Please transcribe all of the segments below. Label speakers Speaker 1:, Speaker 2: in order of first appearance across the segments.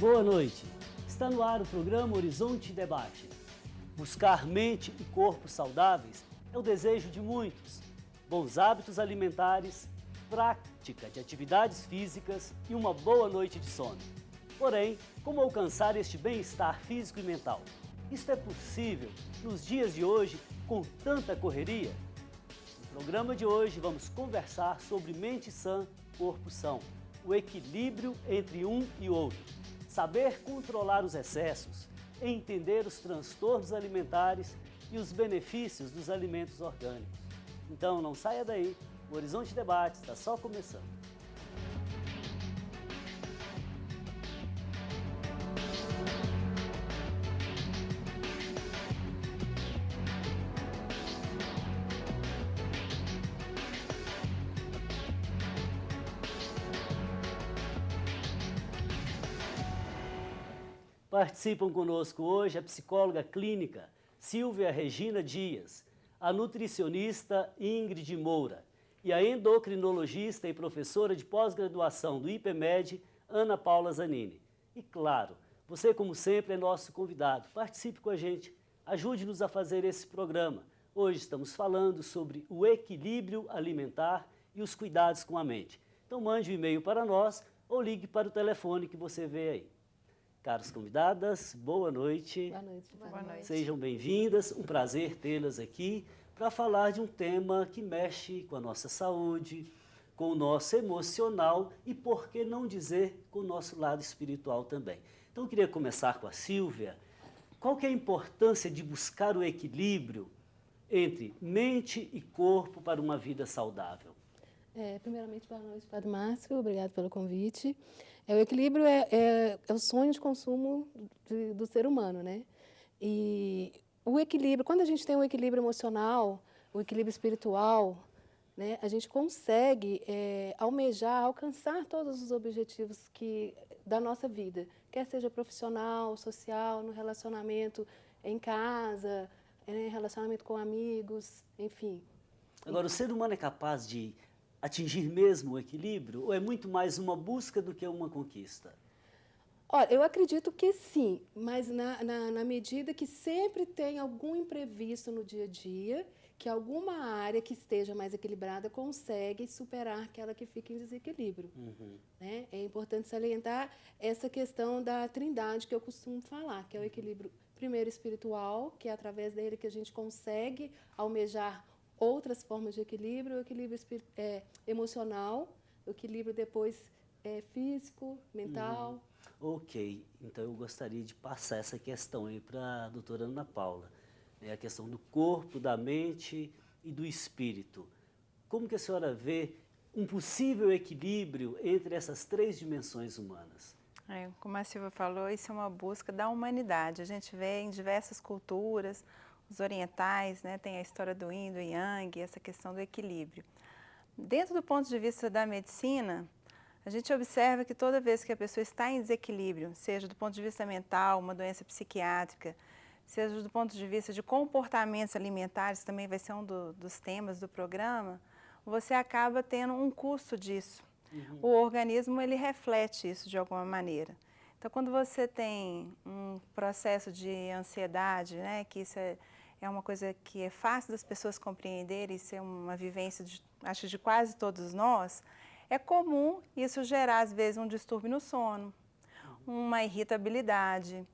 Speaker 1: Boa noite. Está no ar o programa Horizonte Debate. Buscar mente e corpo saudáveis é o desejo de muitos. Bons hábitos alimentares, prática de atividades físicas e uma boa noite de sono. Porém, como alcançar este bem-estar físico e mental? Isto é possível nos dias de hoje com tanta correria? No programa de hoje vamos conversar sobre mente sã, corpo são, o equilíbrio entre um e outro, saber controlar os excessos, entender os transtornos alimentares e os benefícios dos alimentos orgânicos. Então não saia daí, o Horizonte Debate está só começando. Participam conosco hoje a psicóloga clínica Silvia Regina Dias, a nutricionista Ingrid Moura e a endocrinologista e professora de pós-graduação do IPMED, Ana Paula Zanini. E claro, você como sempre é nosso convidado, participe com a gente, ajude-nos a fazer esse programa. Hoje estamos falando sobre o equilíbrio alimentar e os cuidados com a mente. Então mande um e-mail para nós ou ligue para o telefone que você vê aí. Caros convidadas, boa noite.
Speaker 2: Boa noite.
Speaker 3: Boa noite.
Speaker 1: Sejam bem-vindas, um prazer tê-las aqui para falar de um tema que mexe com a nossa saúde, com o nosso emocional e, por que não dizer, com o nosso lado espiritual também. Então, eu queria começar com a Silvia. Qual que é a importância de buscar o equilíbrio entre mente e corpo para uma vida saudável?
Speaker 2: Primeiramente, boa noite, Padre Márcio, obrigado pelo convite. O equilíbrio é o sonho de consumo do ser humano, né? E o equilíbrio, quando a gente tem um equilíbrio emocional, o equilíbrio espiritual, né, a gente consegue almejar, alcançar todos os objetivos da nossa vida, quer seja profissional, social, no relacionamento em casa, relacionamento com amigos, enfim.
Speaker 1: Agora, o ser humano é capaz de atingir mesmo o equilíbrio ou é muito mais uma busca do que uma conquista?
Speaker 2: Olha, eu acredito que sim, mas na medida que sempre tem algum imprevisto no dia a dia, que alguma área que esteja mais equilibrada consegue superar aquela que fica em desequilíbrio. Né? É importante salientar essa questão da trindade que eu costumo falar, que é o equilíbrio primeiro espiritual, que é através dele que a gente consegue almejar outras formas de equilíbrio, o equilíbrio emocional, o equilíbrio depois físico, mental.
Speaker 1: Ok, então eu gostaria de passar essa questão aí para a doutora Ana Paula, a questão do corpo, da mente e do espírito. Como que a senhora vê um possível equilíbrio entre essas três dimensões humanas?
Speaker 3: Como a Silvia falou, isso é uma busca da humanidade. A gente vê em diversas culturas, os orientais, né, tem a história do yin, do yang, essa questão do equilíbrio. Dentro do ponto de vista da medicina, a gente observa que toda vez que a pessoa está em desequilíbrio, seja do ponto de vista mental, uma doença psiquiátrica, seja do ponto de vista de comportamentos alimentares, também vai ser um dos temas do programa, você acaba tendo um custo disso. O organismo, ele reflete isso de alguma maneira. Então, quando você tem um processo de ansiedade, né, que isso é uma coisa que é fácil das pessoas compreenderem, isso é uma vivência, acho, de quase todos nós, é comum isso gerar, às vezes, um distúrbio no sono, uma irritabilidade,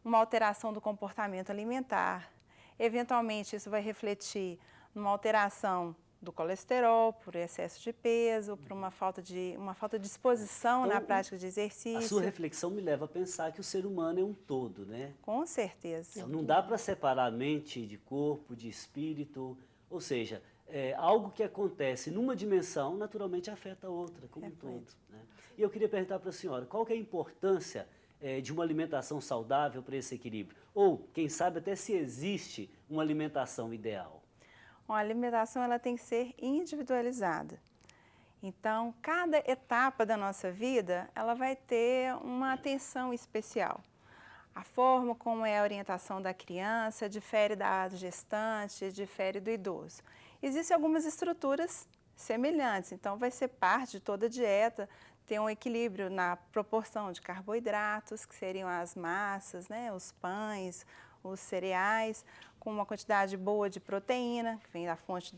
Speaker 3: uma alteração do comportamento alimentar. Eventualmente, isso vai refletir numa alteração do colesterol, por excesso de peso, por uma falta de disposição na prática de exercício.
Speaker 1: A sua reflexão me leva a pensar que o ser humano é um todo, né?
Speaker 3: Com certeza.
Speaker 1: Então, não dá para separar mente de corpo, de espírito, ou seja, algo que acontece numa dimensão naturalmente afeta a outra, como um todo. Né? E eu queria perguntar para a senhora, qual que é a importância de uma alimentação saudável para esse equilíbrio? Ou, quem sabe, até se existe uma alimentação ideal?
Speaker 3: A alimentação ela tem que ser individualizada. Então, cada etapa da nossa vida, ela vai ter uma atenção especial. A forma como é a orientação da criança difere da gestante, difere do idoso. Existem algumas estruturas semelhantes, então vai ser parte de toda a dieta ter um equilíbrio na proporção de carboidratos, que seriam as massas, né, os pães, os cereais, com uma quantidade boa de proteína, que vem da fonte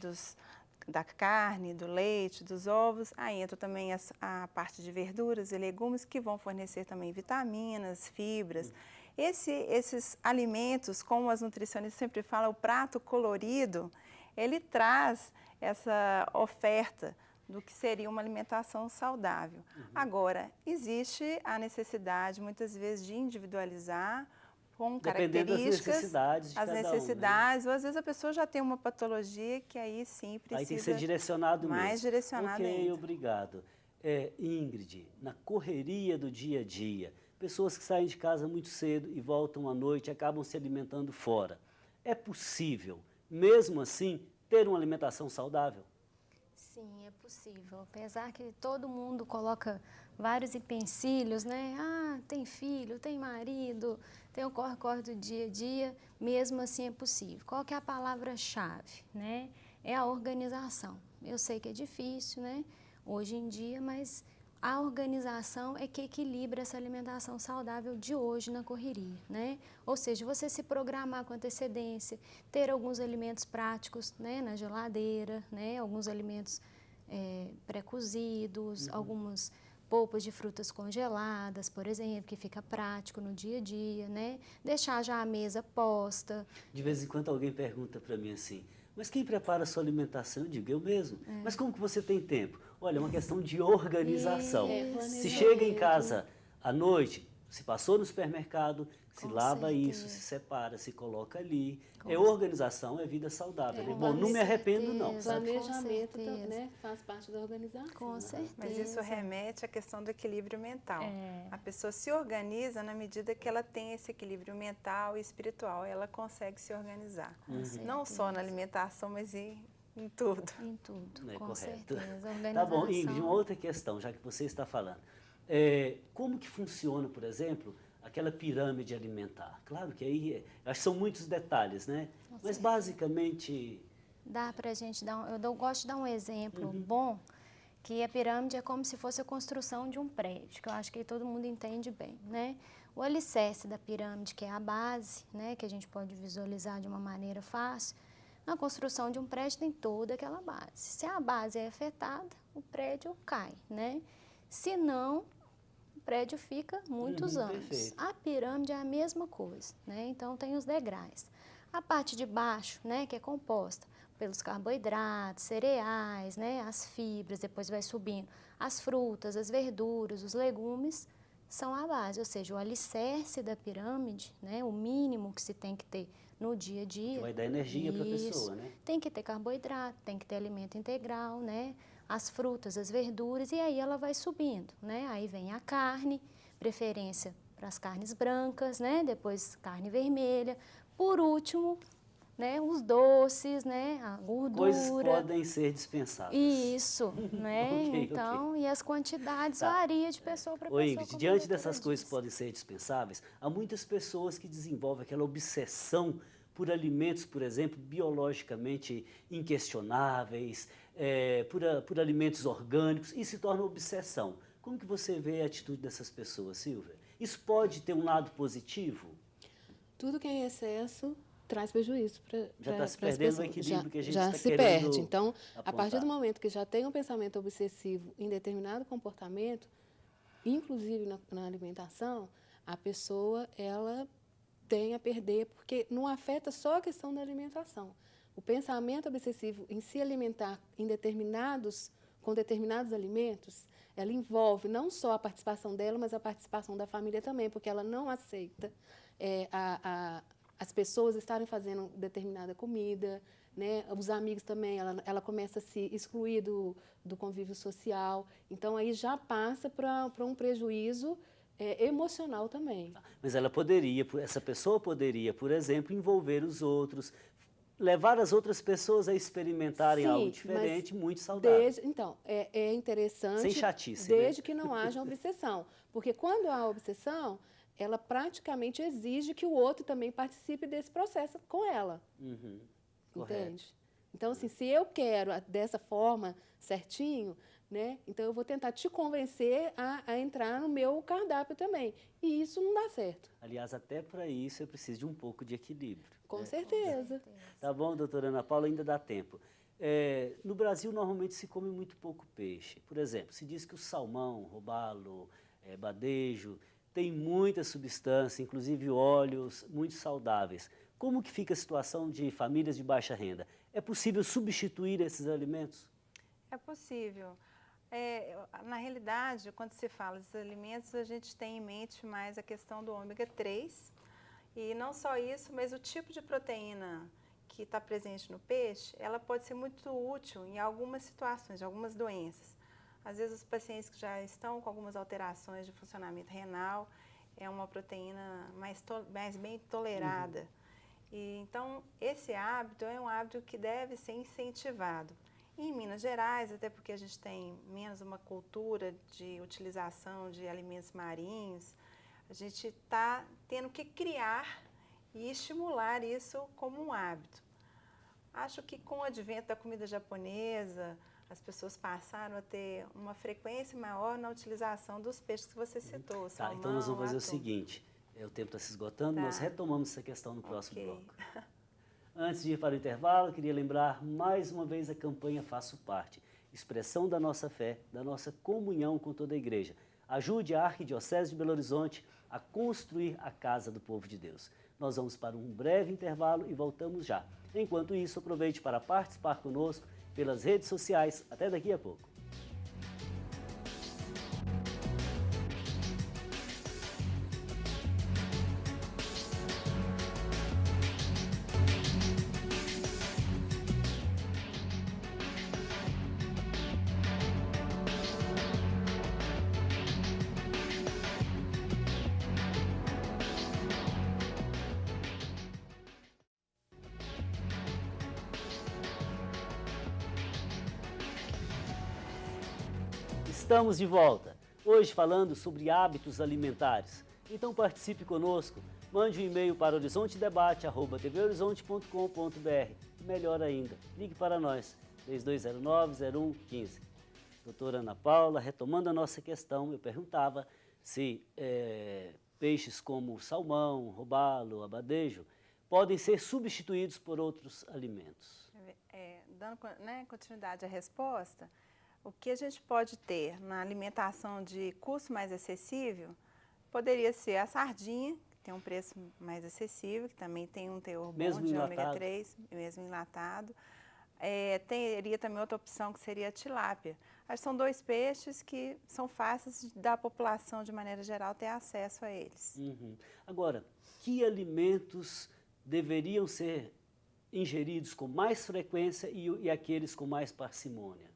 Speaker 3: da carne, do leite, dos ovos. Aí entra também a parte de verduras e legumes, que vão fornecer também vitaminas, fibras. Esses alimentos, como as nutricionistas sempre falam, o prato colorido, ele traz essa oferta do que seria uma alimentação saudável. Agora, existe a necessidade, muitas vezes, de individualizar com
Speaker 1: Dependendo das
Speaker 3: características,
Speaker 1: necessidades de
Speaker 3: as
Speaker 1: cada um, né?
Speaker 3: necessidades, ou às vezes a pessoa já tem uma patologia que aí sim precisa
Speaker 1: Aí tem que ser direcionado
Speaker 3: mais
Speaker 1: mesmo.
Speaker 3: direcionado
Speaker 1: Ok,
Speaker 3: ainda.
Speaker 1: obrigado. Ingrid, na correria do dia a dia, pessoas que saem de casa muito cedo e voltam à noite e acabam se alimentando fora. É possível, mesmo assim, ter uma alimentação saudável?
Speaker 4: Sim, é possível. Apesar que todo mundo coloca vários empecilhos, né? Ah, tem filho, tem marido, tem o corre-corre do dia a dia, mesmo assim é possível. Qual que é a palavra-chave, né? É a organização. Eu sei que é difícil, né? Hoje em dia, mas a organização é que equilibra essa alimentação saudável de hoje na correria, né? Ou seja, você se programar com antecedência, ter alguns alimentos práticos, né, na geladeira, né? Alguns alimentos pré-cozidos, algumas polpas de frutas congeladas, por exemplo, que fica prático no dia a dia, né? Deixar já a mesa posta.
Speaker 1: De vez em quando alguém pergunta para mim assim, mas quem prepara a sua alimentação? Eu digo, eu mesmo. Mas como que você tem tempo? Olha, é uma questão de organização. Se chega em casa à noite, se passou no supermercado, se
Speaker 4: Com
Speaker 1: lava isso,
Speaker 4: certeza.
Speaker 1: se separa, se coloca ali.
Speaker 4: Com
Speaker 1: É organização, é vida saudável.
Speaker 2: É,
Speaker 1: Bom, não me arrependo não,
Speaker 4: certeza.
Speaker 1: sabe?
Speaker 2: Planejamento,
Speaker 4: certeza.
Speaker 2: né, faz parte da organização.
Speaker 4: Com certeza.
Speaker 3: Mas isso remete à questão do equilíbrio mental.
Speaker 4: É.
Speaker 3: A pessoa se organiza na medida que ela tem esse equilíbrio mental e espiritual. Ela consegue se organizar. Não só na alimentação, mas em tudo.
Speaker 4: Em tudo,
Speaker 1: É
Speaker 4: com
Speaker 1: correto.
Speaker 4: certeza.
Speaker 1: Tá bom, Ingrid,
Speaker 4: Organização.
Speaker 1: uma outra questão, já que você está falando. Como que funciona, por exemplo, aquela pirâmide alimentar? Claro que aí, acho que são muitos detalhes, né? Mas basicamente,
Speaker 4: Dá pra gente eu gosto de dar um exemplo bom, que a pirâmide é como se fosse a construção de um prédio, que eu acho que todo mundo entende bem, né? O alicerce da pirâmide, que é a base, né, que a gente pode visualizar de uma maneira fácil, na construção de um prédio tem toda aquela base. Se a base é afetada, o prédio cai, né? Se não, o prédio fica muitos anos.
Speaker 1: perfeito.
Speaker 4: A pirâmide é a mesma coisa, né? Então tem os degraus. A parte de baixo, né, que é composta pelos carboidratos, cereais, né, as fibras, depois vai subindo as frutas, as verduras, os legumes, são a base, ou seja, o alicerce da pirâmide, né, o mínimo que se tem que ter no dia a dia.
Speaker 1: que vai dar energia para a pessoa, né?
Speaker 4: Tem que ter carboidrato, tem que ter alimento integral, né? As frutas, as verduras, e aí ela vai subindo, né? Aí vem a carne, preferência para as carnes brancas, né? Depois carne vermelha. Por último, né? Os doces, né? A gordura.
Speaker 1: Coisas que podem ser dispensáveis.
Speaker 4: Isso, né?
Speaker 1: Ok.
Speaker 4: Então, e as quantidades
Speaker 1: Tá.
Speaker 4: variam de pessoa para
Speaker 1: Ô
Speaker 4: pessoa.
Speaker 1: Ingrid,
Speaker 4: como a
Speaker 1: diante
Speaker 4: doutora
Speaker 1: dessas coisas que
Speaker 4: disse.
Speaker 1: podem ser dispensáveis, há muitas pessoas que desenvolvem aquela obsessão por alimentos, por exemplo, biologicamente inquestionáveis, por alimentos orgânicos, e se torna obsessão. Como que você vê a atitude dessas pessoas, Silvia? Isso pode ter um lado positivo?
Speaker 2: Tudo que é em excesso traz prejuízo para
Speaker 1: Já está se
Speaker 2: as
Speaker 1: perdendo o
Speaker 2: pessoas.
Speaker 1: equilíbrio que a gente
Speaker 2: já
Speaker 1: está
Speaker 2: se
Speaker 1: querendo
Speaker 2: perde. Então, a partir
Speaker 1: apontar.
Speaker 2: do momento que já tem um pensamento obsessivo em determinado comportamento, inclusive na alimentação, a pessoa ela tem a perder, porque não afeta só a questão da alimentação. O pensamento obsessivo em se alimentar com determinados alimentos, ela envolve não só a participação dela, mas a participação da família também, porque ela não aceita as pessoas estarem fazendo determinada comida, né? Os amigos também, ela começa a se excluir do convívio social. Então, aí já passa para um prejuízo emocional também.
Speaker 1: Mas essa pessoa poderia, por exemplo, envolver os outros, levar as outras pessoas a experimentarem
Speaker 2: Sim,
Speaker 1: algo
Speaker 2: mas
Speaker 1: diferente, muito saudável.
Speaker 2: Então, é interessante,
Speaker 1: Sem chatice,
Speaker 2: desde
Speaker 1: né?
Speaker 2: que não haja obsessão. Porque quando há obsessão, ela praticamente exige que o outro também participe desse processo com ela.
Speaker 1: Correto.
Speaker 2: Entende? Então, assim, se eu quero dessa forma certinho, né? Então, eu vou tentar te convencer a entrar no meu cardápio também. E isso não dá certo.
Speaker 1: Aliás, até para isso eu preciso de um pouco de equilíbrio.
Speaker 2: Com
Speaker 1: né?
Speaker 2: certeza.
Speaker 1: Tá bom, doutora Ana Paula, ainda dá tempo. No Brasil, normalmente se come muito pouco peixe. Por exemplo, se diz que o salmão, robalo, badejo, tem muita substância, inclusive óleos muito saudáveis. Como que fica a situação de famílias de baixa renda? É possível substituir esses alimentos?
Speaker 3: É possível. Na realidade, quando se fala desses alimentos, a gente tem em mente mais a questão do ômega 3. E não só isso, mas o tipo de proteína que está presente no peixe, ela pode ser muito útil em algumas situações, algumas doenças. Às vezes os pacientes que já estão com algumas alterações de funcionamento renal, é uma proteína mais bem tolerada. E, então, esse hábito é um hábito que deve ser incentivado. Em Minas Gerais, até porque a gente tem menos uma cultura de utilização de alimentos marinhos, a gente está tendo que criar e estimular isso como um hábito. Acho que com o advento da comida japonesa, as pessoas passaram a ter uma frequência maior na utilização dos peixes que você citou, salmão,
Speaker 1: Então nós vamos fazer o
Speaker 3: atum.
Speaker 1: seguinte, o tempo está se esgotando,
Speaker 3: Tá.
Speaker 1: nós retomamos essa questão no próximo
Speaker 3: Ok.
Speaker 1: bloco. Antes de ir para o intervalo, queria lembrar mais uma vez a campanha Faço Parte, expressão da nossa fé, da nossa comunhão com toda a igreja. Ajude a Arquidiocese de Belo Horizonte a construir a casa do povo de Deus. Nós vamos para um breve intervalo e voltamos já. Enquanto isso, aproveite para participar conosco pelas redes sociais. Até daqui a pouco. Estamos de volta, hoje falando sobre hábitos alimentares. Então participe conosco, mande um e-mail para horizontedebate@tvhorizonte.com.br. Melhor ainda, ligue para nós, 3209-0115. Doutora Ana Paula, retomando a nossa questão, eu perguntava se peixes como salmão, robalo, abadejo, podem ser substituídos por outros alimentos.
Speaker 3: Dando continuidade à resposta, o que a gente pode ter na alimentação de custo mais acessível poderia ser a sardinha, que tem um preço mais acessível, que também tem um teor bom de ômega 3, mesmo enlatado. Teria também outra opção que seria a tilápia. São dois peixes que são fáceis da população, de maneira geral, ter acesso a eles.
Speaker 1: Uhum. Agora, que alimentos deveriam ser ingeridos com mais frequência e aqueles com mais parcimônia?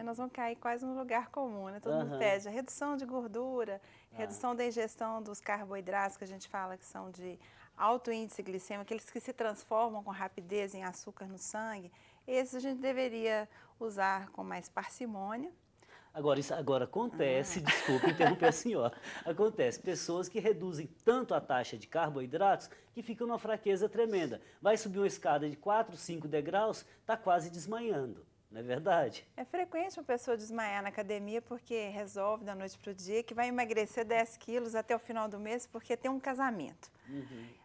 Speaker 3: Nós vamos cair quase no lugar comum, né? Todo mundo pede a redução de gordura, redução da ingestão dos carboidratos, que a gente fala que são de alto índice glicêmico, aqueles que se transformam com rapidez em açúcar no sangue. Esses a gente deveria usar com mais parcimônia.
Speaker 1: Agora acontece, desculpe interromper a senhora, acontece pessoas que reduzem tanto a taxa de carboidratos que ficam numa fraqueza tremenda. Vai subir uma escada de 4, 5 degraus, está quase desmaiando. Não é verdade?
Speaker 3: É frequente uma pessoa desmaiar na academia porque resolve da noite para o dia que vai emagrecer 10 quilos até o final do mês porque tem um casamento.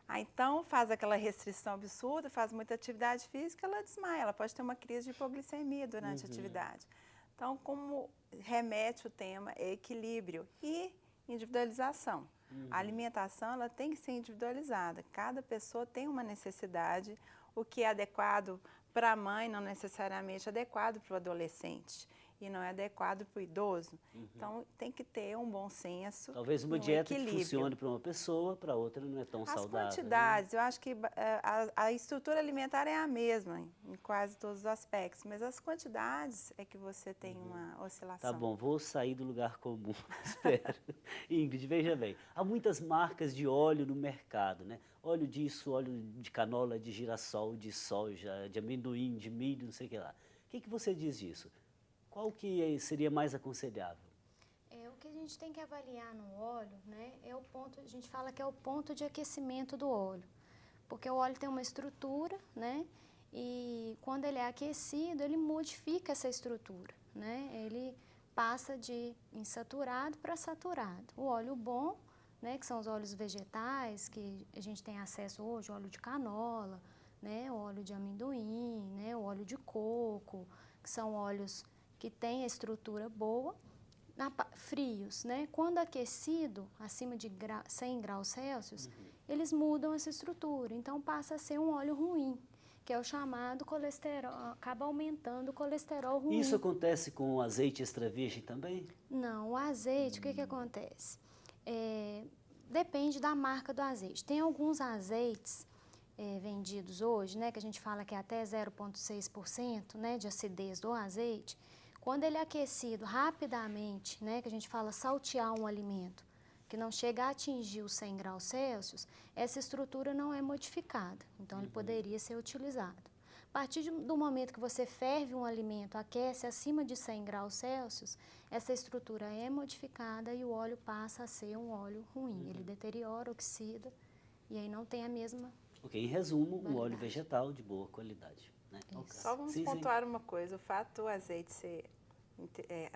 Speaker 3: Então faz aquela restrição absurda, faz muita atividade física, ela desmaia, ela pode ter uma crise de hipoglicemia durante a atividade. Então, como remete o tema é equilíbrio e individualização. A alimentação ela tem que ser individualizada, cada pessoa tem uma necessidade, o que é adequado para a mãe não necessariamente é adequado para o adolescente e não é adequado para o idoso. Então, tem que ter um bom senso.
Speaker 1: Talvez uma dieta que funcione para uma pessoa, para outra não é tão saudável.
Speaker 3: As quantidades, eu acho que a estrutura alimentar é a mesma em quase todos os aspectos, mas as quantidades é que você tem uma oscilação.
Speaker 1: Tá bom, vou sair do lugar comum, espero. Ingrid, veja bem, há muitas marcas de óleo no mercado, né? Óleo disso, óleo de canola, de girassol, de soja, de amendoim, de milho, não sei o que lá. O que você diz disso? Qual que seria mais aconselhável?
Speaker 4: O que a gente tem que avaliar no óleo, né, é o ponto, a gente fala que é o ponto de aquecimento do óleo. Porque o óleo tem uma estrutura, né, e quando ele é aquecido, ele modifica essa estrutura, né, ele passa de insaturado para saturado. O óleo bom, né, que são os óleos vegetais, que a gente tem acesso hoje, o óleo de canola, né, o óleo de amendoim, né, o óleo de coco, que são óleos que têm a estrutura boa, frios, né? Quando aquecido, acima de 100 graus Celsius, eles mudam essa estrutura, então passa a ser um óleo ruim, que é o chamado colesterol, acaba aumentando o colesterol ruim.
Speaker 1: Isso acontece com o azeite extra virgem também?
Speaker 4: Não, o azeite, o que acontece? Depende da marca do azeite. Tem alguns azeites vendidos hoje, né, que a gente fala que é até 0,6%, né, de acidez do azeite. Quando ele é aquecido rapidamente, né, que a gente fala saltear um alimento, que não chega a atingir os 100 graus Celsius, essa estrutura não é modificada, então ele poderia ser utilizado. A partir do momento que você ferve um alimento, aquece acima de 100 graus Celsius, essa estrutura é modificada e o óleo passa a ser um óleo ruim. Ele deteriora, oxida e aí não tem a mesma...
Speaker 1: Ok, em resumo, um óleo vegetal de boa qualidade. Né? Okay.
Speaker 3: Só vamos pontuar uma coisa, o fato do azeite ser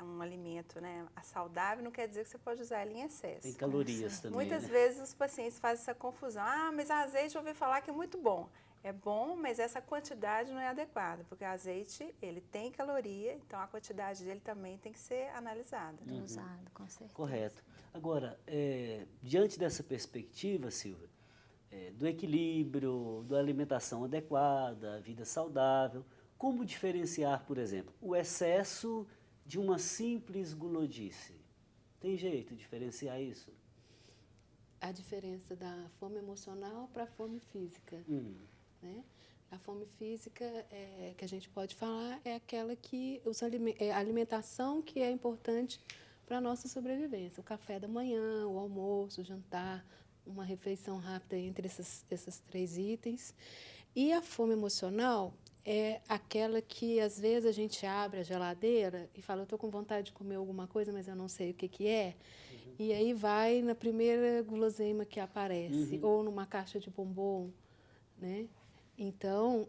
Speaker 3: um alimento, né, saudável, não quer dizer que você pode usar ele em excesso.
Speaker 1: Tem calorias também,
Speaker 3: muitas
Speaker 1: né?
Speaker 3: vezes os pacientes fazem essa confusão. Ah, mas azeite eu ouvi falar que é muito bom. É bom, mas essa quantidade não é adequada, porque o azeite, ele tem caloria, então a quantidade dele também tem que ser analisada.
Speaker 4: Dosado, com certeza.
Speaker 1: Correto. Agora, diante dessa perspectiva, Silvia, do equilíbrio, da alimentação adequada, vida saudável, como diferenciar, por exemplo, o excesso de uma simples gulodice? Tem jeito de diferenciar isso?
Speaker 2: A diferença da fome emocional para a fome física. Né? A fome física que a gente pode falar é aquela que a alimentação que é importante para a nossa sobrevivência. O café da manhã, o almoço, o jantar, uma refeição rápida entre esses 3 itens. E a fome emocional é aquela que, às vezes, a gente abre a geladeira e fala, eu estou com vontade de comer alguma coisa, mas eu não sei o que é. E aí vai na primeira guloseima que aparece, ou numa caixa de bombom, né? Então,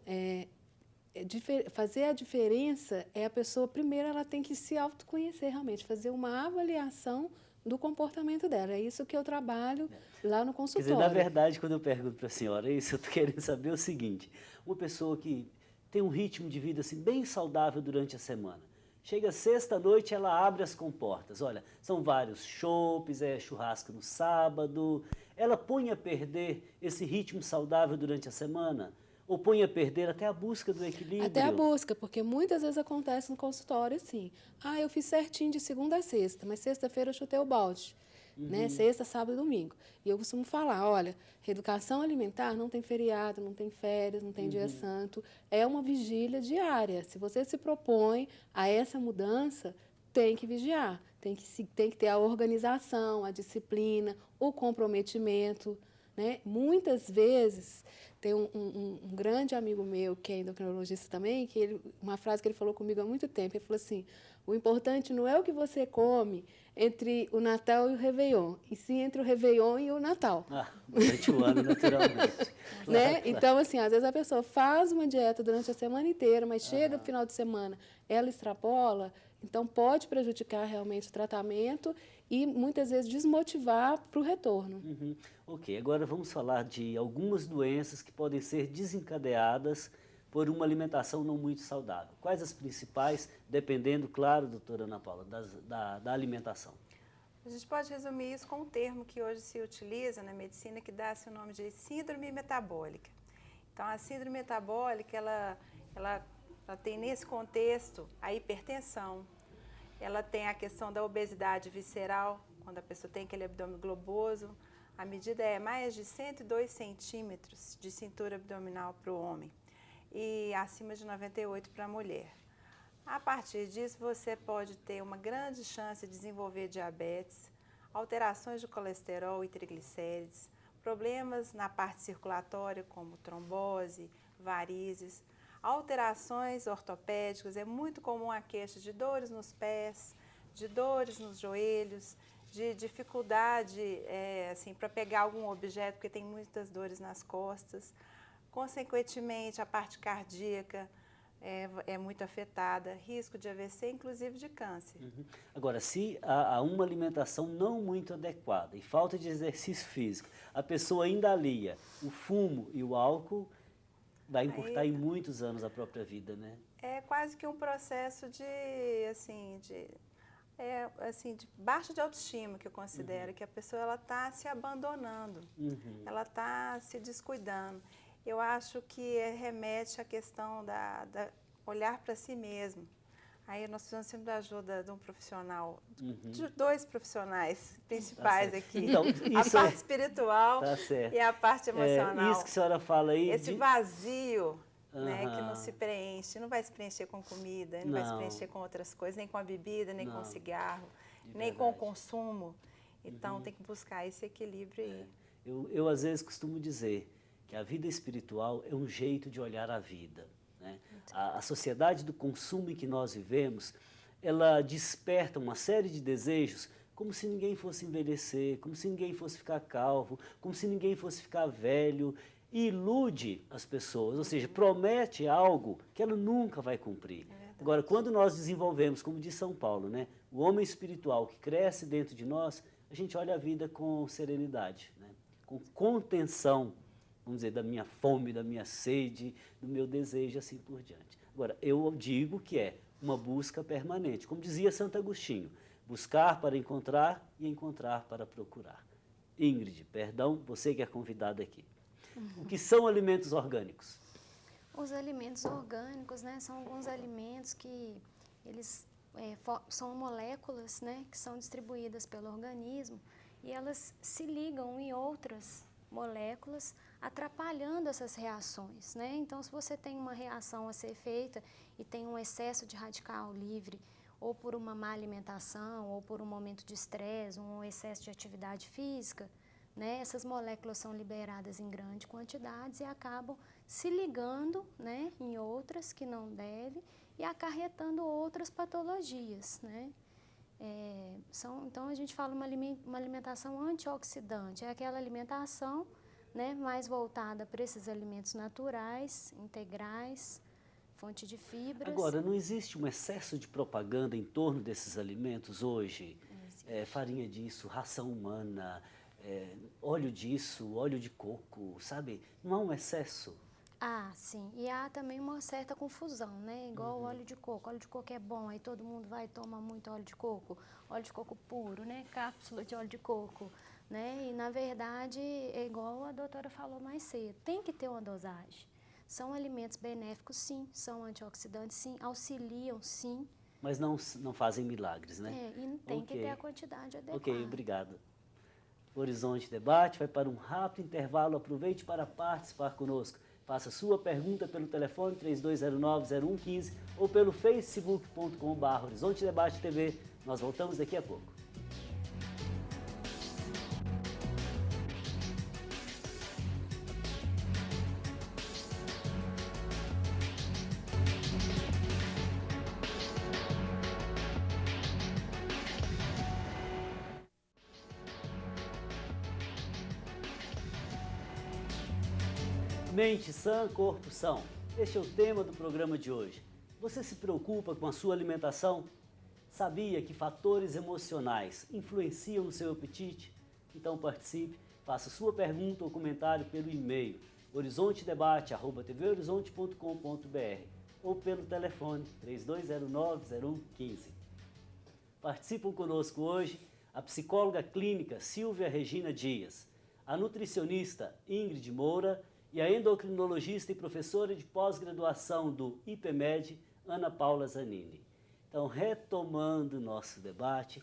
Speaker 2: fazer a diferença a pessoa, primeiro, ela tem que se autoconhecer realmente, fazer uma avaliação do comportamento dela. É isso que eu trabalho lá no consultório.
Speaker 1: Quer dizer, na verdade, quando eu pergunto para a senhora isso, eu estou querendo saber o seguinte, uma pessoa que tem um ritmo de vida assim, bem saudável durante a semana, chega sexta-noite, ela abre as comportas, olha, são vários chopes, churrasco no sábado, ela põe a perder esse ritmo saudável durante a semana? Ou põe a perder até a busca do equilíbrio?
Speaker 2: Até a busca, porque muitas vezes acontece no consultório assim, eu fiz certinho de segunda a sexta, mas sexta-feira eu chutei o balde, né? Sexta, sábado e domingo. E eu costumo falar, olha, reeducação alimentar não tem feriado, não tem férias, não tem dia santo, é uma vigília diária. Se você se propõe a essa mudança, tem que vigiar, tem que ter a organização, a disciplina, o comprometimento, né? Muitas vezes, tem um grande amigo meu, que é endocrinologista também, uma frase que ele falou comigo há muito tempo, ele falou assim, o importante não é o que você come entre o Natal e o Réveillon, e sim entre o Réveillon e o Natal.
Speaker 1: Durante o ano, naturalmente.
Speaker 2: Né? Então, assim, às vezes a pessoa faz uma dieta durante a semana inteira, mas chega no final de semana, ela extrapola, então pode prejudicar realmente o tratamento e muitas vezes desmotivar para o retorno.
Speaker 1: Ok, agora vamos falar de algumas doenças que podem ser desencadeadas por uma alimentação não muito saudável. Quais as principais, dependendo, claro, doutora Ana Paula, da alimentação?
Speaker 3: A gente pode resumir isso com um termo que hoje se utiliza na medicina, que dá-se o nome de síndrome metabólica. Então, a síndrome metabólica, ela tem nesse contexto a hipertensão, ela tem a questão da obesidade visceral, quando a pessoa tem aquele abdômen globoso, a medida é mais de 102 centímetros de cintura abdominal para o homem e acima de 98 para a mulher. A partir disso, você pode ter uma grande chance de desenvolver diabetes, alterações de colesterol e triglicérides, problemas na parte circulatória como trombose, varizes, alterações ortopédicas. É muito comum a queixa de dores nos pés, de dores nos joelhos, de dificuldade assim, para pegar algum objeto, porque tem muitas dores nas costas. Consequentemente, a parte cardíaca, é muito afetada, risco de AVC, inclusive de câncer.
Speaker 1: Agora, se há uma alimentação não muito adequada e falta de exercício físico, a pessoa ainda alia o fumo e o álcool, vai encurtar em muitos anos a própria vida, né?
Speaker 3: É quase que um processo de baixa de autoestima, que eu considero, que a pessoa está se abandonando, ela está se descuidando. Eu acho que remete à questão da olhar para si mesmo. Aí nós precisamos sempre da ajuda de um profissional, de dois profissionais principais aqui. Então, a parte espiritual e a parte emocional.
Speaker 1: Isso que a senhora fala aí.
Speaker 3: Esse vazio, né, que não se preenche, não vai se preencher com comida, não vai se preencher com outras coisas, nem com a bebida, nem com o cigarro, nem com o consumo. Então tem que buscar esse equilíbrio aí.
Speaker 1: Eu às vezes costumo dizer que a vida espiritual é um jeito de olhar a vida, né? A sociedade do consumo em que nós vivemos, ela desperta uma série de desejos como se ninguém fosse envelhecer, como se ninguém fosse ficar calvo, como se ninguém fosse ficar velho, e ilude as pessoas, ou seja, promete algo que ela nunca vai cumprir. Agora, quando nós desenvolvemos, como diz São Paulo, né, o homem espiritual que cresce dentro de nós, a gente olha a vida com serenidade, né, com contenção, vamos dizer, da minha fome, da minha sede, do meu desejo, assim por diante. Agora, eu digo que é uma busca permanente. Como dizia Santo Agostinho, buscar para encontrar e encontrar para procurar. Ingrid, perdão, você que é convidada aqui. O que são alimentos orgânicos?
Speaker 4: Os alimentos orgânicos, né, são alguns alimentos que eles são moléculas, né, que são distribuídas pelo organismo e elas se ligam em outras moléculas, atrapalhando essas reações, né? Então, se você tem uma reação a ser feita e tem um excesso de radical livre, ou por uma má alimentação, ou por um momento de estresse, um excesso de atividade física, né? Essas moléculas são liberadas em grandes quantidades e acabam se ligando, né, em outras que não deve e acarretando outras patologias, né? Então, a gente fala uma alimentação antioxidante, é aquela alimentação, né, mais voltada para esses alimentos naturais, integrais, fonte de fibras.
Speaker 1: Agora, não existe um excesso de propaganda em torno desses alimentos hoje? Farinha disso, ração humana, óleo disso, óleo de coco, sabe? Não há um excesso?
Speaker 4: Ah, sim. E há também uma certa confusão, né? Igual o óleo de coco. Óleo de coco é bom, aí todo mundo vai tomar muito óleo de coco puro, né? Cápsula de óleo de coco, né? E, na verdade, é igual a doutora falou mais cedo, tem que ter uma dosagem. São alimentos benéficos, sim, são antioxidantes, sim, auxiliam, sim.
Speaker 1: Mas não fazem milagres, né?
Speaker 4: E tem que ter a quantidade adequada.
Speaker 1: Ok, obrigado. O Horizonte Debate vai para um rápido intervalo. Aproveite para participar conosco. Faça sua pergunta pelo telefone 3209-0115 ou pelo facebook.com/Horizonte Debate TV. Nós voltamos daqui a pouco. Mente sã, corpo são. Este é o tema do programa de hoje. Você se preocupa com a sua alimentação? Sabia que fatores emocionais influenciam no seu apetite? Então participe, faça sua pergunta ou comentário pelo e-mail horizontedebate@tvhorizonte.com.br ou pelo telefone 3209-0115. Participam conosco hoje a psicóloga clínica Silvia Regina Dias, a nutricionista Ingrid Moura e a endocrinologista e professora de pós-graduação do IPMED, Ana Paula Zanini. Então, retomando o nosso debate,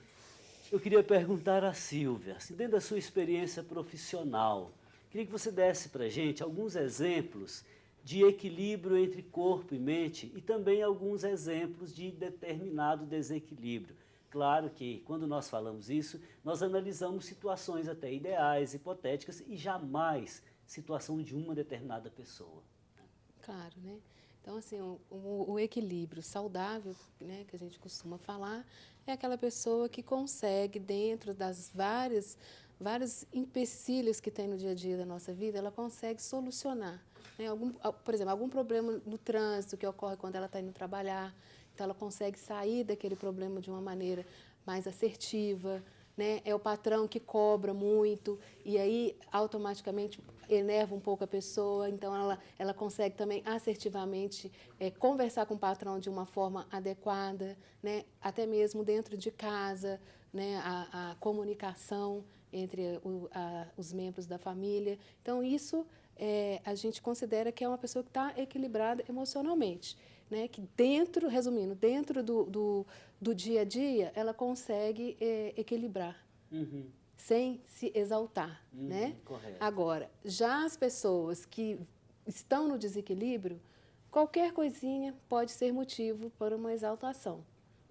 Speaker 1: eu queria perguntar a Silvia, assim, dentro da sua experiência profissional, queria que você desse para a gente alguns exemplos de equilíbrio entre corpo e mente e também alguns exemplos de determinado desequilíbrio. Claro que, quando nós falamos isso, nós analisamos situações até ideais, hipotéticas e jamais situação de uma determinada pessoa.
Speaker 2: Claro, né? Então, assim, o equilíbrio saudável, né, que a gente costuma falar, é aquela pessoa que consegue, dentro das vários empecilhos que tem no dia a dia da nossa vida, ela consegue solucionar, né? Por exemplo, algum problema no trânsito que ocorre quando ela está indo trabalhar, então ela consegue sair daquele problema de uma maneira mais assertiva, né? É o patrão que cobra muito e aí automaticamente enerva um pouco a pessoa, então ela consegue também assertivamente conversar com o patrão de uma forma adequada, né? Até mesmo dentro de casa, né? A comunicação entre os membros da família. Então, isso a gente considera que é uma pessoa que está equilibrada emocionalmente, né? Que dentro, resumindo, dentro do dia a dia, ela consegue equilibrar, sem se exaltar, né?
Speaker 1: Correto.
Speaker 2: Agora, já as pessoas que estão no desequilíbrio, qualquer coisinha pode ser motivo para uma exaltação,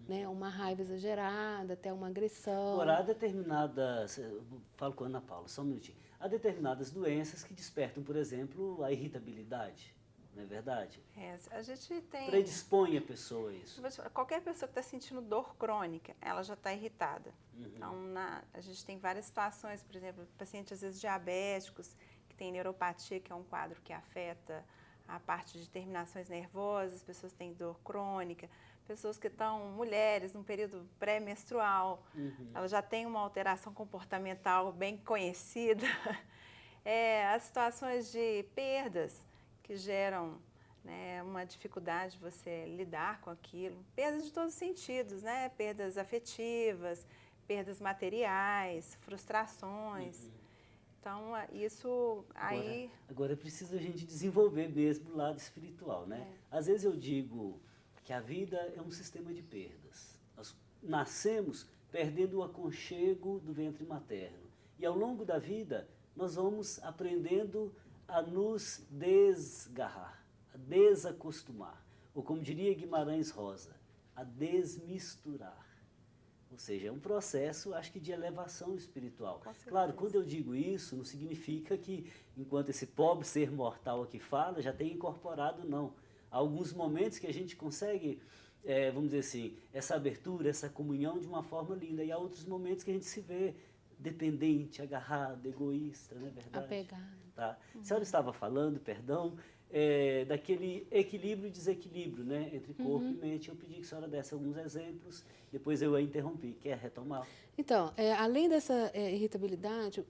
Speaker 2: né? Uma raiva exagerada, até uma agressão.
Speaker 1: Agora, há determinadas, eu falo com a Ana Paula, só um minutinho, há determinadas doenças que despertam, por exemplo, a irritabilidade, não é verdade?
Speaker 3: A gente tem...
Speaker 1: Predispõe a pessoa a isso.
Speaker 3: Qualquer pessoa que está sentindo dor crônica, ela já está irritada. Então, a gente tem várias situações, por exemplo, pacientes às vezes diabéticos, que têm neuropatia, que é um quadro que afeta a parte de terminações nervosas, pessoas que têm dor crônica, pessoas que estão, mulheres, num período pré-menstrual, elas já têm uma alteração comportamental bem conhecida. As situações de perdas que geram, né, uma dificuldade de você lidar com aquilo, perdas de todos os sentidos, né? Perdas afetivas, perdas materiais, frustrações. Então, isso aí...
Speaker 1: Agora precisa a gente desenvolver mesmo o lado espiritual, né? Às vezes eu digo que a vida é um sistema de perdas. Nós nascemos perdendo o aconchego do ventre materno. E ao longo da vida, nós vamos aprendendo a nos desgarrar, a desacostumar. Ou como diria Guimarães Rosa, a desmisturar. Ou seja, é um processo, acho que, de elevação espiritual. Claro, quando eu digo isso, não significa que, enquanto esse pobre ser mortal aqui fala, já tenha incorporado, não. Há alguns momentos que a gente consegue, vamos dizer assim, essa abertura, essa comunhão de uma forma linda. E há outros momentos que a gente se vê dependente, agarrado, egoísta, não é verdade?
Speaker 2: Apegado.
Speaker 1: Tá? A senhora estava falando, perdão, daquele equilíbrio e desequilíbrio, né, entre corpo e mente. Eu pedi que a senhora desse alguns exemplos, depois eu a interrompi. Quer retomar?
Speaker 2: Então, além dessa irritabilidade,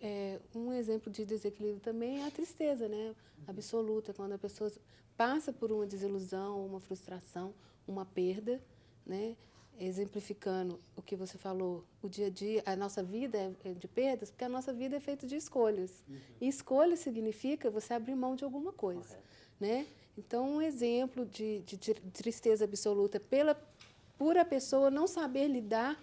Speaker 2: um exemplo de desequilíbrio também é a tristeza, né? Absoluta, quando a pessoa passa por uma desilusão, uma frustração, uma perda, né? Exemplificando o que você falou, o dia a dia, a nossa vida é de perdas, porque a nossa vida é feita de escolhas. E escolha significa você abrir mão de alguma coisa, né? Então, um exemplo de tristeza absoluta por a pessoa não saber lidar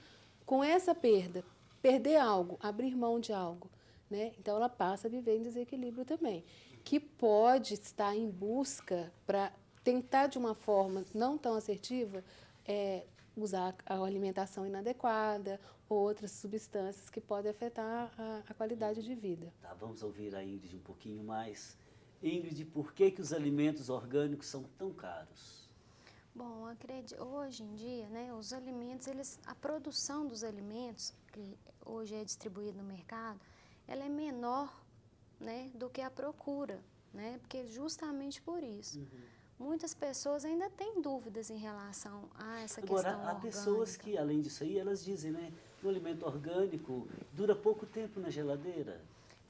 Speaker 2: com essa perda, perder algo, abrir mão de algo, né? Então, ela passa a viver em desequilíbrio também, que pode estar em busca para tentar de uma forma não tão assertiva, usar a alimentação inadequada ou outras substâncias que podem afetar a qualidade de vida.
Speaker 1: Tá, vamos ouvir a Ingrid um pouquinho mais. Ingrid, por que os alimentos orgânicos são tão caros?
Speaker 4: Bom, hoje em dia, né, os alimentos, a produção dos alimentos, que hoje é distribuída no mercado, ela é menor, né, do que a procura, né, porque justamente por isso. Muitas pessoas ainda têm dúvidas em relação a essa questão orgânica.
Speaker 1: Agora, há pessoas que, além disso aí, elas dizem, né, que o alimento orgânico dura pouco tempo na geladeira.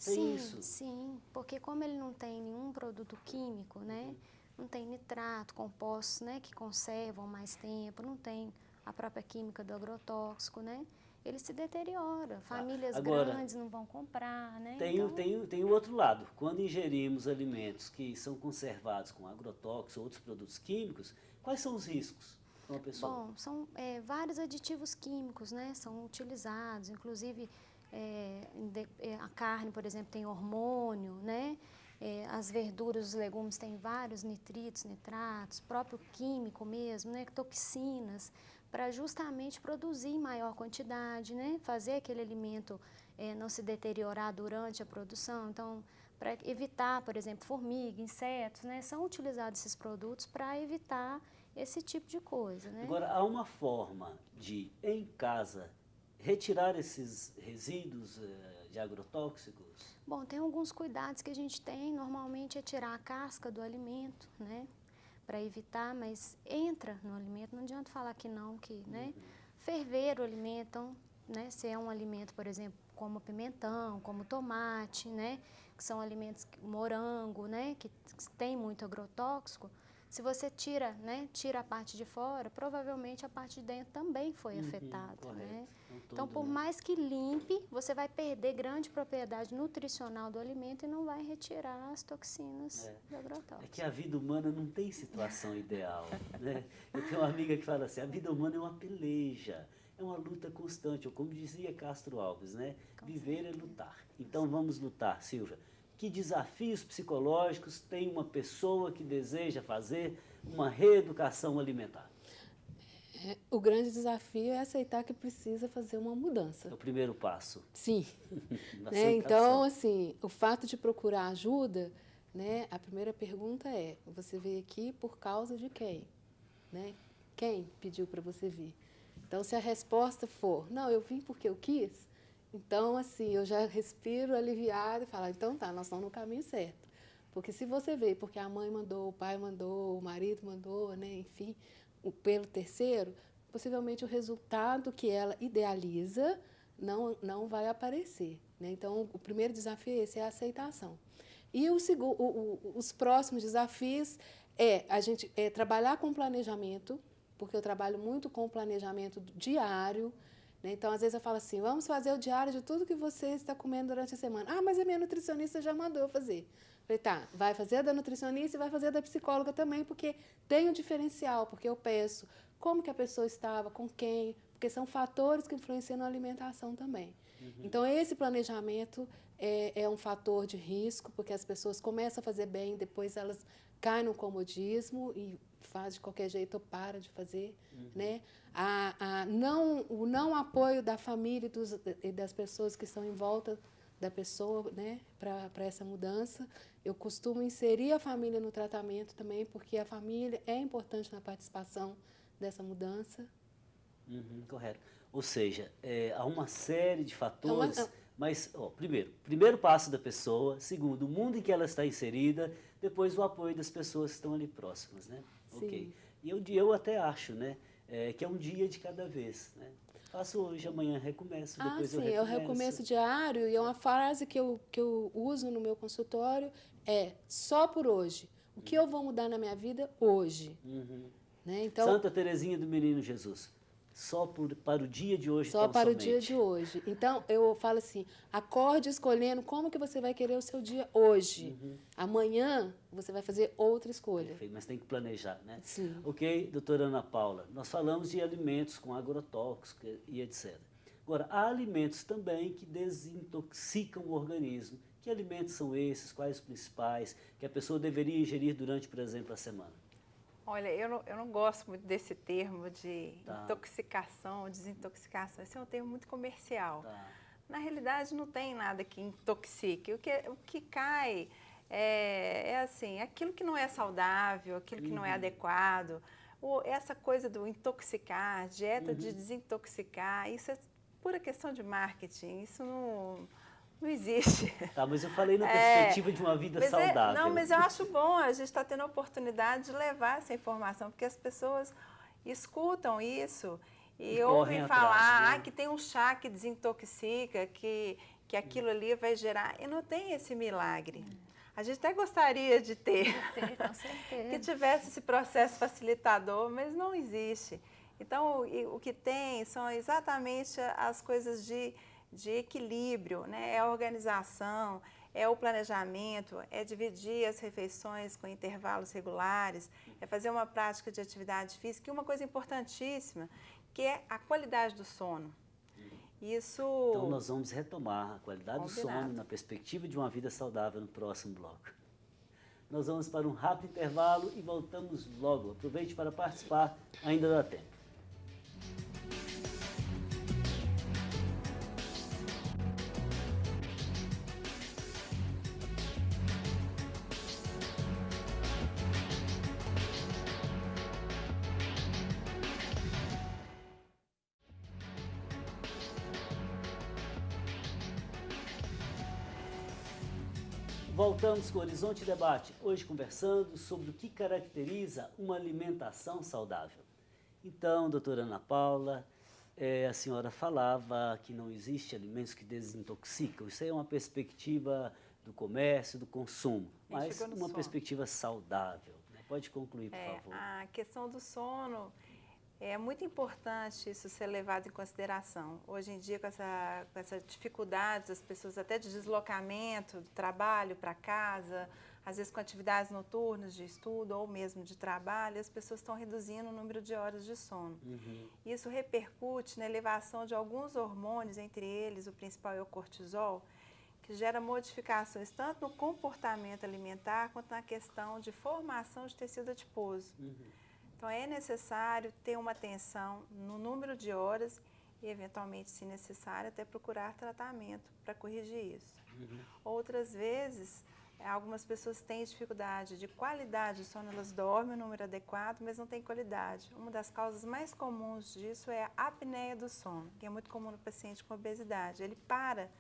Speaker 1: Tem isso?
Speaker 4: Sim, porque como ele não tem nenhum produto químico, né, não tem nitrato, compostos, né, que conservam mais tempo, não tem a própria química do agrotóxico, né, ele se deteriora. Famílias grandes não vão comprar, né?
Speaker 1: Tem o outro lado. Quando ingerimos alimentos que são conservados com agrotóxicos ou outros produtos químicos, quais são os riscos para uma pessoa?
Speaker 4: Bom, são vários aditivos químicos, né, são utilizados, inclusive a carne, por exemplo, tem hormônio, né? As verduras, os legumes têm vários nitritos, nitratos, próprio químico mesmo, né? Toxinas, para justamente produzir em maior quantidade, né? Fazer aquele alimento não se deteriorar durante a produção. Então, para evitar, por exemplo, formiga, insetos, né? São utilizados esses produtos para evitar esse tipo de coisa, né?
Speaker 1: Agora, há uma forma de, em casa, retirar esses resíduos de agrotóxicos?
Speaker 4: Bom, tem alguns cuidados que a gente tem, normalmente é tirar a casca do alimento, né? Para evitar, mas entra no alimento, não adianta falar que não, que, né? Ferver o alimento, então, né? Se é um alimento, por exemplo, como pimentão, como tomate, né? Que são alimentos, morango, né? Que tem muito agrotóxico. Se você tira, né? Tira a parte de fora, provavelmente a parte de dentro também foi afetada,
Speaker 1: correto.
Speaker 4: né?
Speaker 1: Então,
Speaker 4: Então, por mais que limpe, você vai perder grande propriedade nutricional do alimento e não vai retirar as toxinas do agrotóxico.
Speaker 1: É que a vida humana não tem situação ideal, né? Eu tenho uma amiga que fala assim, a vida humana é uma peleja, é uma luta constante, ou como dizia Castro Alves, né? Viver é lutar. Então vamos lutar, Silvia. Que desafios psicológicos tem uma pessoa que deseja fazer uma reeducação alimentar?
Speaker 2: O grande desafio é aceitar que precisa fazer uma mudança.
Speaker 1: É o primeiro passo.
Speaker 2: Sim.
Speaker 1: Da
Speaker 2: Né? Então,
Speaker 1: aceitação.
Speaker 2: assim, o fato de procurar ajuda, né? A primeira pergunta é, você veio aqui por causa de quem? Né? Quem pediu para você vir? Então, se a resposta for, não, eu vim porque eu quis, então, assim, eu já respiro aliviada e falo, então tá, nós estamos no caminho certo. Porque se você veio porque a mãe mandou, o pai mandou, o marido mandou, né? Enfim, pelo terceiro, possivelmente o resultado que ela idealiza não vai aparecer. Né? Então, o primeiro desafio é esse, é a aceitação. E os próximos desafios a gente trabalhar com planejamento, porque eu trabalho muito com planejamento diário. Né? Então, às vezes eu falo assim, vamos fazer o diário de tudo que você está comendo durante a semana. Ah, mas a minha nutricionista já mandou eu fazer. Falei, tá, vai fazer a da nutricionista e vai fazer a da psicóloga também, porque tem um diferencial, porque eu peço como que a pessoa estava, com quem, porque são fatores que influenciam na alimentação também. Então, esse planejamento é um fator de risco, porque as pessoas começam a fazer bem, depois elas caem no comodismo e faz de qualquer jeito ou para de fazer. Né? O não apoio da família e das pessoas que estão em volta da pessoa, né, para essa mudança. Eu costumo inserir a família no tratamento também, porque a família é importante na participação dessa mudança.
Speaker 1: Correto. Ou seja, há uma série de fatores, mas, primeiro passo da pessoa, segundo, o mundo em que ela está inserida, depois o apoio das pessoas que estão ali próximas, né?
Speaker 2: Sim.
Speaker 1: Ok. E eu até acho, né, que é um dia de cada vez, né? Faço hoje, amanhã recomeço, depois eu
Speaker 2: sim,
Speaker 1: recomeço.
Speaker 2: é o recomeço diário, e é uma frase que eu uso no meu consultório, só por hoje. O que eu vou mudar na minha vida hoje? Né? Então,
Speaker 1: Santa Teresinha do Menino Jesus, para o dia de hoje.
Speaker 2: Só para o dia de hoje. Então, eu falo assim, acorde escolhendo como que você vai querer o seu dia hoje. Amanhã, você vai fazer outra escolha.
Speaker 1: Perfeito, mas tem que planejar, né?
Speaker 2: Sim.
Speaker 1: Ok, doutora Ana Paula, nós falamos de alimentos com agrotóxicos e etc. Agora, há alimentos também que desintoxicam o organismo. Que alimentos são esses? Quais os principais que a pessoa deveria ingerir durante, por exemplo, a semana?
Speaker 3: Olha, eu não gosto muito desse termo de
Speaker 1: Tá.
Speaker 3: intoxicação, desintoxicação. Esse é um termo muito comercial.
Speaker 1: Tá.
Speaker 3: Na realidade, não tem nada que intoxique. O que cai é assim, aquilo que não é saudável, aquilo que não é adequado. Essa coisa do intoxicar, dieta de desintoxicar, isso é pura questão de marketing. Isso não existe.
Speaker 1: Tá, mas eu falei na perspectiva de uma vida saudável.
Speaker 3: Mas eu acho bom, a gente está tendo a oportunidade de levar essa informação, porque as pessoas escutam isso e ouvem falar
Speaker 1: né?
Speaker 3: que tem um chá que desintoxica, que aquilo ali vai gerar. E não tem esse milagre. A gente até gostaria de ter,
Speaker 4: Com certeza.
Speaker 3: que tivesse esse processo facilitador, mas não existe. Então, o que tem são exatamente as coisas de equilíbrio, né? É a organização, é o planejamento, é dividir as refeições com intervalos regulares, é fazer uma prática de atividade física e uma coisa importantíssima, que é a qualidade do sono. Isso...
Speaker 1: Então nós vamos retomar a qualidade do sono na perspectiva de uma vida saudável no próximo bloco. Nós vamos para um rápido intervalo e voltamos logo. Aproveite para participar, ainda dá tempo. Voltamos com o Horizonte Debate, hoje conversando sobre o que caracteriza uma alimentação saudável. Então, doutora Ana Paula, a senhora falava que não existe alimentos que desintoxicam. Isso aí é uma perspectiva do comércio, do consumo, mas uma perspectiva saudável. Né? Pode concluir, por favor.
Speaker 3: A questão do sono, é muito importante isso ser levado em consideração. Hoje em dia, com essa dificuldade das pessoas até de deslocamento, do trabalho para casa, às vezes com atividades noturnas de estudo ou mesmo de trabalho, as pessoas estão reduzindo o número de horas de sono. Isso repercute na elevação de alguns hormônios, entre eles o principal é o cortisol, que gera modificações tanto no comportamento alimentar quanto na questão de formação de tecido adiposo. Então, é necessário ter uma atenção no número de horas e, eventualmente, se necessário, até procurar tratamento para corrigir isso. Outras vezes, algumas pessoas têm dificuldade de qualidade de sono, elas dormem o número adequado, mas não têm qualidade. Uma das causas mais comuns disso é a apneia do sono, que é muito comum no paciente com obesidade. Ele para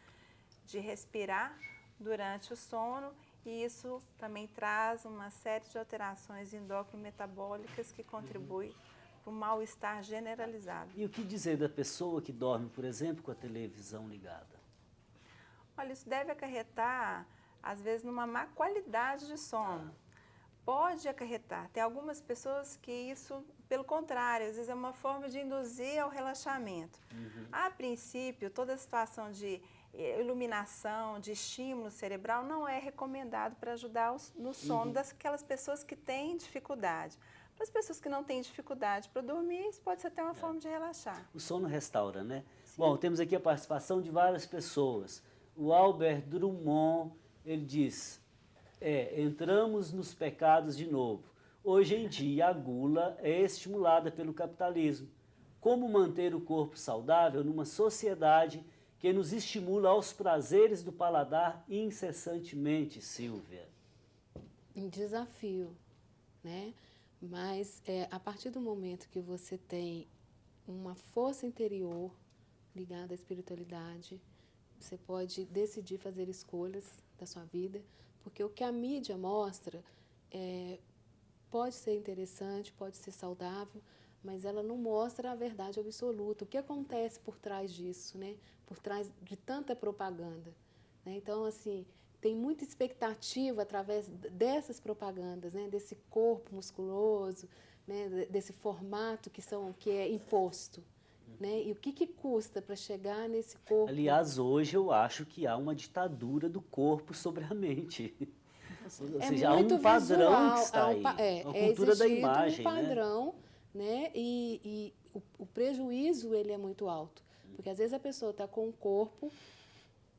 Speaker 3: de respirar durante o sono e isso também traz uma série de alterações endócrino-metabólicas que contribuem para o mal-estar generalizado.
Speaker 1: E o que dizer da pessoa que dorme, por exemplo, com a televisão ligada?
Speaker 3: Olha, isso deve acarretar, às vezes, numa má qualidade de sono. Pode acarretar. Tem algumas pessoas que isso, pelo contrário, às vezes é uma forma de induzir ao relaxamento. A princípio, toda a situação de iluminação, de estímulo cerebral não é recomendado para ajudar no sono daquelas pessoas que têm dificuldade. Para as pessoas que não têm dificuldade para dormir, isso pode ser até uma forma de relaxar.
Speaker 1: O sono restaura, né?
Speaker 3: Sim.
Speaker 1: Bom, temos aqui a participação de várias pessoas. O Albert Drummond, ele diz, entramos nos pecados de novo. Hoje em dia, a gula é estimulada pelo capitalismo. Como manter o corpo saudável numa sociedade que nos estimula aos prazeres do paladar incessantemente, Silvia?
Speaker 2: Um desafio, né? Mas a partir do momento que você tem uma força interior ligada à espiritualidade, você pode decidir fazer escolhas da sua vida, porque o que a mídia mostra pode ser interessante, pode ser saudável, mas ela não mostra a verdade absoluta. O que acontece por trás disso, né? Por trás de tanta propaganda. Né? Então, assim, tem muita expectativa através dessas propagandas, né? Desse corpo musculoso, né? Desse formato que é imposto. Né? E o que custa para chegar nesse corpo?
Speaker 1: Aliás, hoje eu acho que há uma ditadura do corpo sobre a mente. Ou seja, há um padrão que está aí. A cultura da imagem,
Speaker 2: um padrão, né? E o prejuízo ele é muito alto. Porque às vezes a pessoa está com um corpo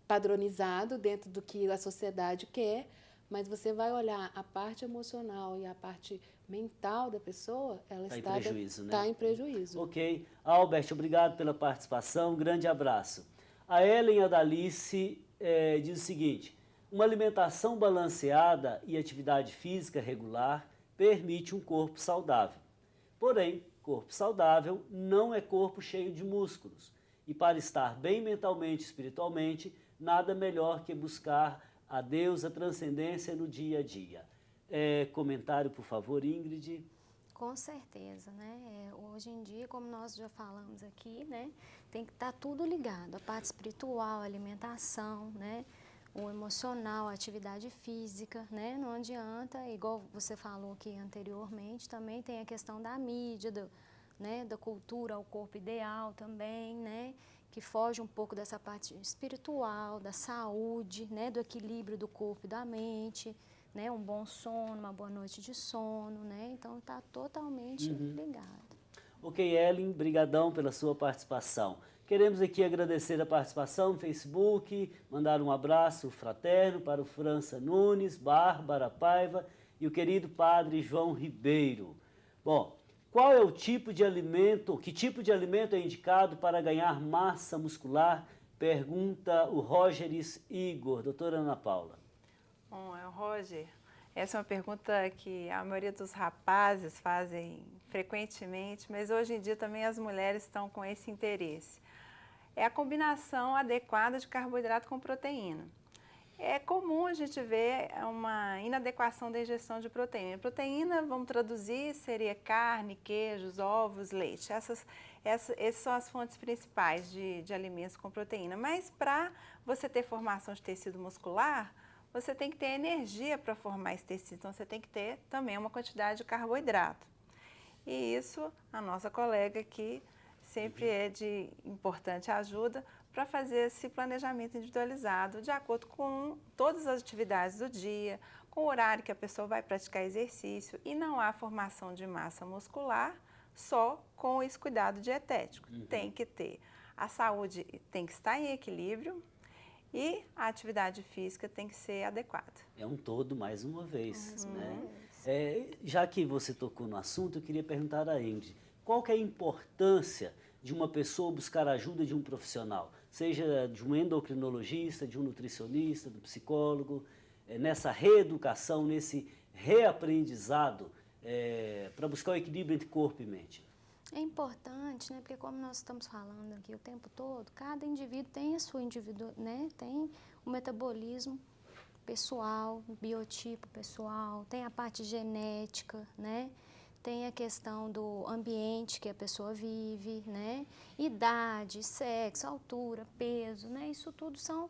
Speaker 2: padronizado dentro do que a sociedade quer, mas você vai olhar a parte emocional e a parte mental da pessoa, ela está
Speaker 1: em prejuízo, né?
Speaker 2: Está em prejuízo.
Speaker 1: Ok. Albert, obrigado pela participação, um grande abraço. A Ellen Adalice diz o seguinte, uma alimentação balanceada e atividade física regular permite um corpo saudável. Porém, corpo saudável não é corpo cheio de músculos. E para estar bem mentalmente e espiritualmente, nada melhor que buscar a Deus, a transcendência no dia a dia. Comentário, por favor, Ingrid.
Speaker 4: Com certeza, né? Hoje em dia, como nós já falamos aqui, né? Tem que estar tudo ligado, a parte espiritual, a alimentação, né? O emocional, a atividade física, né? Não adianta, igual você falou aqui anteriormente, também tem a questão da mídia, né? Da cultura ao corpo ideal também, né? Que foge um pouco dessa parte espiritual, da saúde, né? Do equilíbrio do corpo e da mente, né? Um bom sono, uma boa noite de sono, né? Então está totalmente ligado.
Speaker 1: Ok, Ellen, brigadão pela sua participação. Queremos aqui agradecer a participação no Facebook, mandar um abraço fraterno para o França Nunes, Bárbara Paiva e o querido padre João Ribeiro. Bom, qual é o tipo de alimento, que tipo de alimento é indicado para ganhar massa muscular? Pergunta o Rogeres Igor, doutora Ana Paula.
Speaker 3: Bom, Roger, essa é uma pergunta que a maioria dos rapazes fazem frequentemente, mas hoje em dia também as mulheres estão com esse interesse. É a combinação adequada de carboidrato com proteína. É comum a gente ver uma inadequação da ingestão de proteína. Proteína, vamos traduzir, seria carne, queijos, ovos, leite. Essas são as fontes principais de alimentos com proteína. Mas para você ter formação de tecido muscular, você tem que ter energia para formar esse tecido. Então, você tem que ter também uma quantidade de carboidrato. E isso, a nossa colega aqui, sempre é de importante ajuda para fazer esse planejamento individualizado de acordo com todas as atividades do dia, com o horário que a pessoa vai praticar exercício, e não há formação de massa muscular só com esse cuidado dietético. Tem que ter. A saúde tem que estar em equilíbrio e a atividade física tem que ser adequada.
Speaker 1: É um todo, mais uma vez, né? Já que você tocou no assunto, eu queria perguntar a Andy, qual que é a importância de uma pessoa buscar a ajuda de um profissional, seja de um endocrinologista, de um nutricionista, do psicólogo, nessa reeducação, nesse reaprendizado, para buscar o equilíbrio entre corpo e mente?
Speaker 4: É importante, né? Porque como nós estamos falando aqui o tempo todo, cada indivíduo tem a sua né? Tem o metabolismo pessoal, biotipo pessoal, tem a parte genética, né? Tem a questão do ambiente que a pessoa vive, né? Idade, sexo, altura, peso, né? Isso tudo são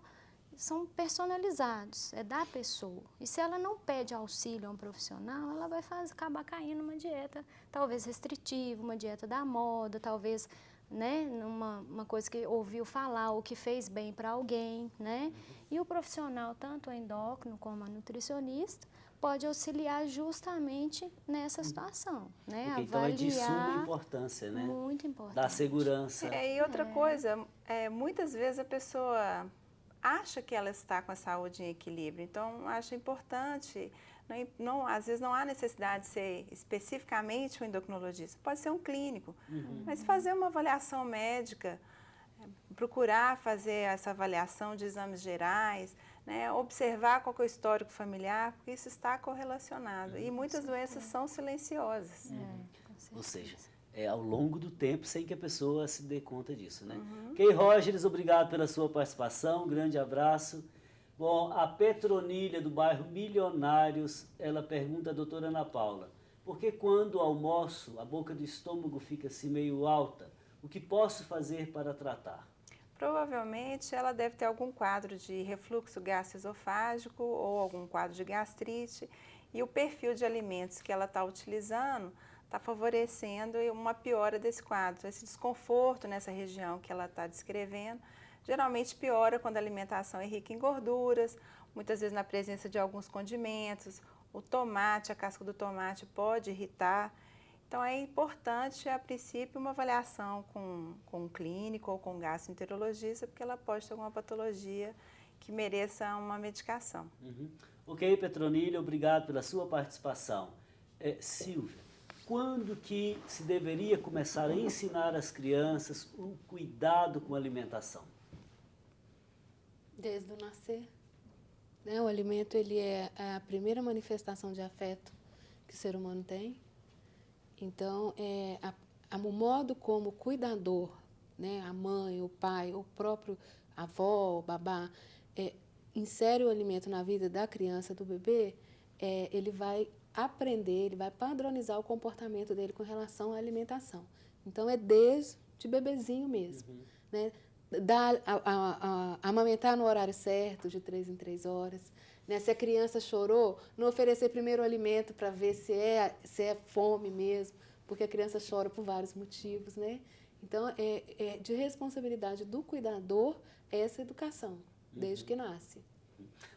Speaker 4: personalizados, é da pessoa. E se ela não pede auxílio a um profissional, ela vai acabar caindo numa dieta talvez restritiva, uma dieta da moda, talvez, né, numa coisa que ouviu falar ou que fez bem para alguém, né? E o profissional, tanto o endócrino como a nutricionista, pode auxiliar justamente nessa situação, né?
Speaker 1: Porque então é de suma importância, né?
Speaker 4: Muito importante.
Speaker 1: Da segurança.
Speaker 3: E outra coisa, muitas vezes a pessoa acha que ela está com a saúde em equilíbrio, então acha importante, às vezes não há necessidade de ser especificamente um endocrinologista, pode ser um clínico, mas fazer uma avaliação médica, procurar fazer essa avaliação de exames gerais, né, observar qual que é o histórico familiar, porque isso está correlacionado, e muitas doenças são silenciosas.
Speaker 1: Ou seja, ao longo do tempo, sem que a pessoa se dê conta disso, né? Ok, Rogers, obrigado pela sua participação, um grande abraço. Bom, a Petronília, do bairro Milionários, ela pergunta à doutora Ana Paula, por que quando almoço a boca do estômago fica assim meio alta? O que posso fazer para tratar?
Speaker 3: Provavelmente ela deve ter algum quadro de refluxo gastroesofágico ou algum quadro de gastrite, e o perfil de alimentos que ela está utilizando está favorecendo uma piora desse quadro. Esse desconforto nessa região que ela está descrevendo, geralmente piora quando a alimentação é rica em gorduras, muitas vezes na presença de alguns condimentos, o tomate, a casca do tomate pode irritar. Então é importante, a princípio, uma avaliação com um clínico ou com um gastroenterologista, porque ela pode ter alguma patologia que mereça uma medicação.
Speaker 1: Ok, Petronília, obrigado pela sua participação. Silvia, quando que se deveria começar a ensinar às crianças o cuidado com a alimentação?
Speaker 2: Desde o nascer. Né? O alimento ele é a primeira manifestação de afeto que o ser humano tem. Então, o modo como o cuidador, né, a mãe, o pai, o próprio avó, o babá, insere o alimento na vida da criança, do bebê, ele vai aprender, ele vai padronizar o comportamento dele com relação à alimentação. Então, é desde bebezinho mesmo. Né? Amamentar no horário certo, de 3 em 3 horas. Né? Se a criança chorou, não oferecer primeiro o alimento para ver se é fome mesmo, porque a criança chora por vários motivos. Né? Então, é de responsabilidade do cuidador essa educação, desde que nasce.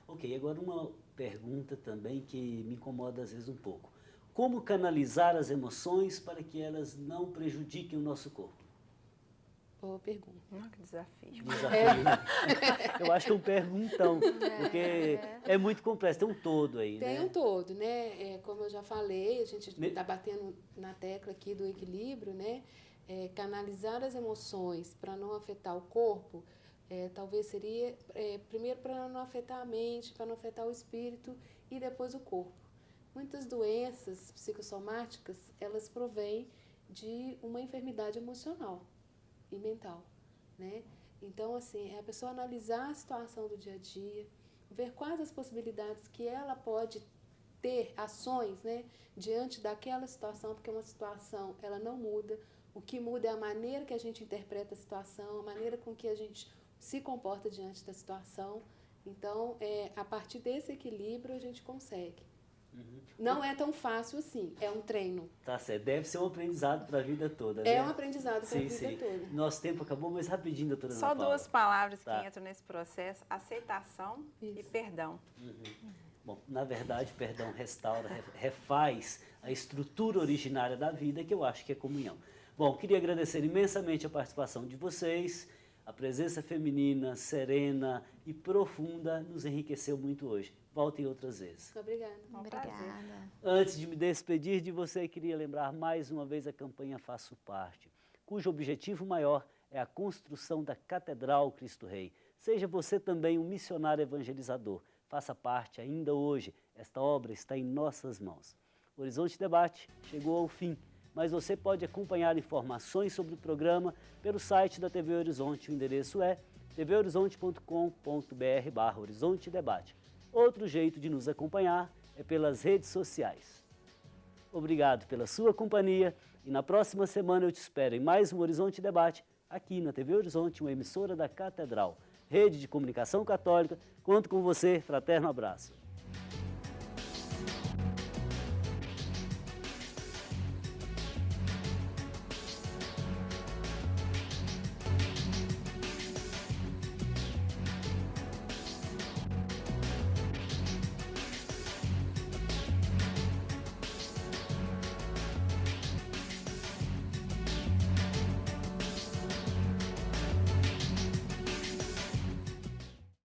Speaker 1: Ok, agora uma pergunta também que me incomoda às vezes um pouco. Como canalizar as emoções para que elas não prejudiquem o nosso corpo?
Speaker 2: Boa pergunta.
Speaker 3: Que desafio.
Speaker 1: Eu acho que é um perguntão, porque é muito complexo, tem um todo aí, né?
Speaker 2: Tem um todo, né? Como eu já falei, a gente está batendo na tecla aqui do equilíbrio, né? Canalizar as emoções para não afetar o corpo, talvez seria, primeiro, para não afetar a mente, para não afetar o espírito e depois o corpo. Muitas doenças psicossomáticas, elas provêm de uma enfermidade emocional e mental, né? Então, assim, é a pessoa analisar a situação do dia a dia, ver quais as possibilidades que ela pode ter ações, né, diante daquela situação, porque uma situação ela não muda, o que muda é a maneira que a gente interpreta a situação, a maneira com que a gente se comporta diante da situação. Então, a partir desse equilíbrio a gente consegue. Não é tão fácil assim, é um treino.
Speaker 1: Tá certo, deve ser um aprendizado para a vida toda, né?
Speaker 2: É um aprendizado para a vida toda.
Speaker 1: Nosso tempo acabou, mas rapidinho, doutora Ana
Speaker 3: Só
Speaker 1: Paula.
Speaker 3: duas palavras
Speaker 1: Tá.
Speaker 3: que entram nesse processo: aceitação e
Speaker 2: Isso.
Speaker 3: perdão.
Speaker 1: Bom, na verdade, perdão restaura, refaz a estrutura originária da vida, que eu acho que é comunhão. Bom, queria agradecer imensamente a participação de vocês. A presença feminina, serena e profunda nos enriqueceu muito hoje. Voltem outras vezes.
Speaker 2: Obrigada.
Speaker 4: Obrigada.
Speaker 1: Antes de me despedir de você, queria lembrar mais uma vez a campanha Faço Parte, cujo objetivo maior é a construção da Catedral Cristo Rei. Seja você também um missionário evangelizador. Faça parte ainda hoje. Esta obra está em nossas mãos. O Horizonte Debate chegou ao fim, mas você pode acompanhar informações sobre o programa pelo site da TV Horizonte. O endereço é tvhorizonte.com.br/Horizonte Debate. Outro jeito de nos acompanhar é pelas redes sociais. Obrigado pela sua companhia e na próxima semana eu te espero em mais um Horizonte Debate aqui na TV Horizonte, uma emissora da Catedral, Rede de Comunicação Católica. Conto com você, fraterno abraço.